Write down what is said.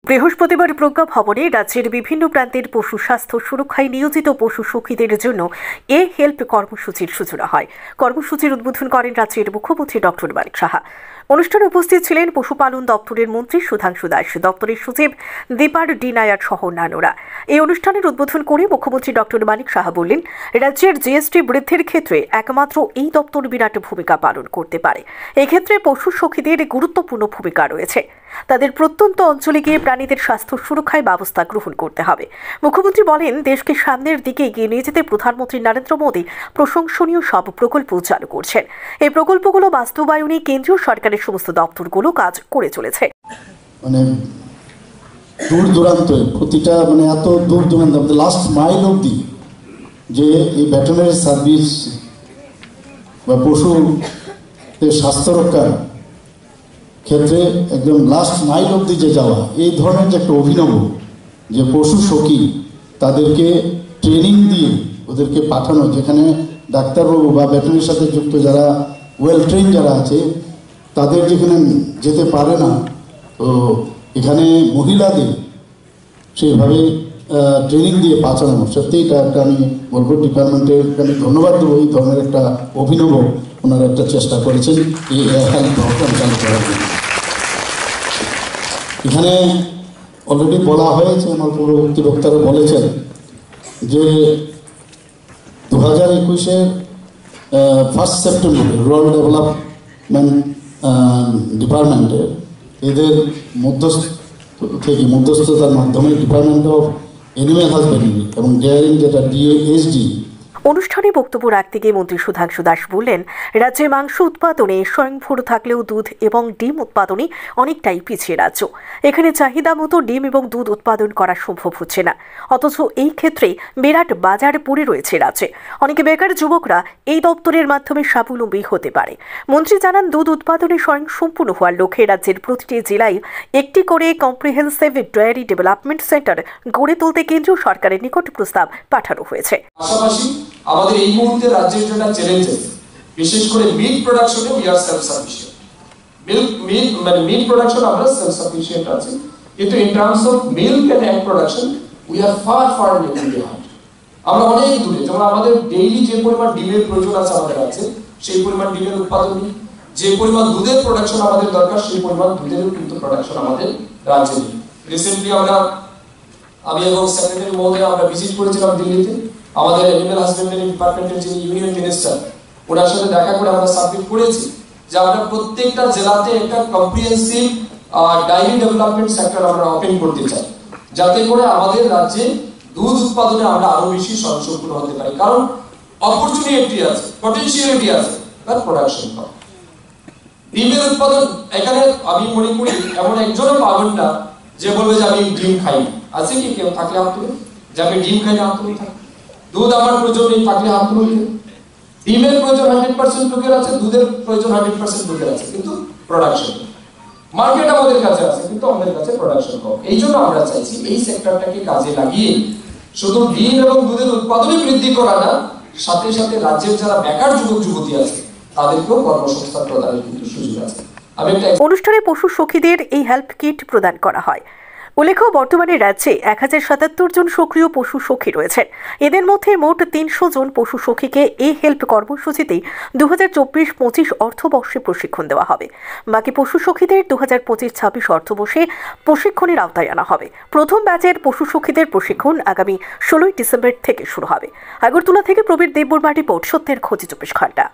বৃহস্পতিবার প্রজ্ঞা ভবনে রাজ্যের বিভিন্ন প্রান্তের পশু স্বাস্থ্য সুরক্ষায় নিয়োজিত পশু সখীদের জন্য এ হেল্প কর্মসূচির সূচনা হয়। কর্মসূচির উদ্বোধন করেন রাজ্যের মুখ্যমন্ত্রী ডক্টর মানিক সাহা। অনুষ্ঠানে উপস্থিত ছিলেন পশুপালন দপ্তরের মন্ত্রী সুধাংশু দাস, দপ্তরের সচিব দীপার ডি নায়ার সহ অন্যান্যরা। এই অনুষ্ঠানের উদ্বোধন করে মুখ্যমন্ত্রী ডক্টর মানিক সাহা বললেন, রাজ্যের জিএসটি বৃদ্ধির ক্ষেত্রে একমাত্র এই দপ্তর বিরাট ভূমিকা পালন করতে পারে। এক্ষেত্রে পশু সখীদের গুরুত্বপূর্ণ ভূমিকা রয়েছে। তাদের প্রত্যন্ত অঞ্চলে গিয়ে প্রাণীদের স্বাস্থ্য সুরক্ষায় ব্যবস্থা গ্রহণ করতে হবে। মুখ্যমন্ত্রী বলেন, দেশকে সামনের দিকে এগিয়ে নিয়ে যেতে প্রধানমন্ত্রী নরেন্দ্র মোদী প্রশংসনীয় সব প্রকল্প চালু করছেন। এই প্রকল্পগুলো বাস্তবায়নে কেন্দ্রীয় সরকারের সমস্ত দপ্তরগুলো কাজ করে চলেছে। দূর দূরান্ত প্রতিটা এত দূর দূরান্ত লাস্ট মাইল অব্দি যে এই ভেটেরিনারি সার্ভিস বা পশুদের স্বাস্থ্য রক্ষার ক্ষেত্রে একদম লাস্ট মাইল অব্দি যে যাওয়া, এই ধরনের যে একটা অভিনব যে পশু সখী, তাদেরকে ট্রেনিং দিয়ে ওদেরকে পাঠানো, যেখানে ডাক্তারবাবু বা ভেটেরিনারির সাথে যুক্ত যারা ওয়েল ট্রেন যারা আছে তাদের যেখানে যেতে পারে না, তো এখানে মহিলাদের সেইভাবে ট্রেনিং দিয়ে পাঠানো, সত্যি এটা একটা আমি বলবো ডিপার্টমেন্টের আমি ধন্যবাদ দেবো। এই ধরনের একটা অভিনব ওনারা একটা চেষ্টা করেছেন এই হেলথ প্রোগ্রাম চালু করার জন্য। এখানে অলরেডি বলা হয়েছে, আমার পূর্ববর্তী বক্তারা বলেছেন যে 2021-এর 1 সেপ্টেম্বর রুরাল ডেভেলপমেন্ট ডিপার্টমেন্টের এদের মধ্যস্থতার মাধ্যমে ডিপার্টমেন্ট অফ অ্যানিম্যাল হাজবেন্ডারি এবং ডেয়ারিং, যেটা ডিএএসডি, অনুষ্ঠানে বক্তব্য রাখতে গিয়ে মন্ত্রী সুধাংশু দাস বললেন, রাজ্যে মাংস উৎপাদনে স্বয়ংভর থাকলেও দুধ এবং ডিম উৎপাদনে অনেকটাই পিছিয়ে রাজ্য। এখানে চাহিদা মতো ডিম এবং দুধ উৎপাদন করা সম্ভব হচ্ছে না, অথচ এই ক্ষেত্রে বিরাট বাজার পড়ে রয়েছে রাজ্যে। অনেকে বেকার যুবকরা এই দপ্তরের মাধ্যমে স্বাবলম্বী হতে পারে। মন্ত্রী জানান, দুধ উৎপাদনে স্বয়ংসম্পূর্ণ হওয়ার লক্ষ্যে রাজ্যের প্রতিটি জেলায় একটি করে কম্প্রিহেন্সিভ ডেয়ারি ডেভেলপমেন্ট সেন্টার গড়ে তুলতে কেন্দ্রীয় সরকারের নিকট প্রস্তাব পাঠানো হয়েছে। আমাদের এই মুহূর্তে রাজ্যের জন্য চ্যালেঞ্জ, বিশেষ করে মিল্ক প্রোডাকশনে we are self sufficient. Milk production আমরা সেলফ সাফিশিয়েন্ট আছি, কিন্তু in terms of milk and egg production we are far behind. আমরা অনেক দূরে। যেমন আমাদের ডেইলি যে পরিমাণ ডিমের প্রয়োজন আছে আমাদের আছে, সেই পরিমাণ ডিমের উৎপাদন নেই। যে পরিমাণ দুধের প্রোডাকশন আমাদের দরকার, সেই পরিমাণ দুধেরও কিন্তু প্রোডাকশন আমাদের রাজ্যে নেই। রিসেন্টলি আমি এবং সেক্রেটারি মহোদয় আমরা ভিজিট করেছিলাম দিল্লিতে। আমাদের অ্যানিম্যাল হাজবেন্ডারি ডিপার্টমেন্টের যিনি ইউনিয়ন মিনিস্টার, ওনার সাথে দেখা করে আমরা সাবমিট করেছি যে আমরা প্রত্যেকটা জেলাতে একটা কম্প্রিহেন্সিভ ডায়েরি ডেভেলপমেন্ট সেক্টর আমরা ওপেন করতে চাই, যাতে করে আমাদের রাজ্যে দুধ উৎপাদনে আমরা আরো বেশি স্বয়ংসম্পূর্ণ হতে পারি। কারণ অপরচুনিটি আছে, পটেনশিয়ালিটি আছে, তার প্রোডাকশন কম। ডিমের উৎপাদন এখানে আমি মনে করি এমন একজনও পাবেন না যে বলবে যে আমি ডিম খাই। আছে কি কেউ? থাকলে হাত তুলে যে আমি ডিম খাই না, হাত তুলে থাকে। দুধ আমার প্রয়োজন নেই, থাকলে হাত তুলে। ডিমের প্রয়োজন 100% লোকের আছে, দুধের প্রয়োজন 100% লোকের আছে, কিন্তু প্রোডাকশন মার্কেট আমাদের কাছে আছে, কিন্তু আমাদের কাছে প্রোডাকশন কম। এই জন্য আমরা চাইছি এই সেক্টরটাকে কাজে লাগিয়ে শুধু ডিম এবং দুধের উৎপাদনই বৃদ্ধি করা না, সাথে সাথে রাজ্যের যারা বেকার যুবক যুবতী আছে তাদেরকেও কর্মসংস্থান প্রদানের কিন্তু সুযোগ আছে। অনুষ্ঠানে পশু সখীদের এই হেল্প কিট প্রদান করা হয়। উল্লেখ্য, বর্তমানে রাজ্যে 1077 জন সক্রিয় পশু সখী রয়েছেন। এদের মধ্যে মোট 300 জন পশু সখীকে এই হেল্প কর্মসূচিতে 2024-25 অর্থবর্ষে প্রশিক্ষণ দেওয়া হবে। বাকি পশু সখীদের 2025-26 অর্থবর্ষে প্রশিক্ষণের আওতায় আনা হবে। প্রথম ব্যাচের পশু সখীদের প্রশিক্ষণ আগামী 16 ডিসেম্বর থেকে শুরু হবে। আগরতলা থেকে প্রবীর দেববর্মা রিপোর্ট, সত্যের খোঁজে 24 ঘন্টা।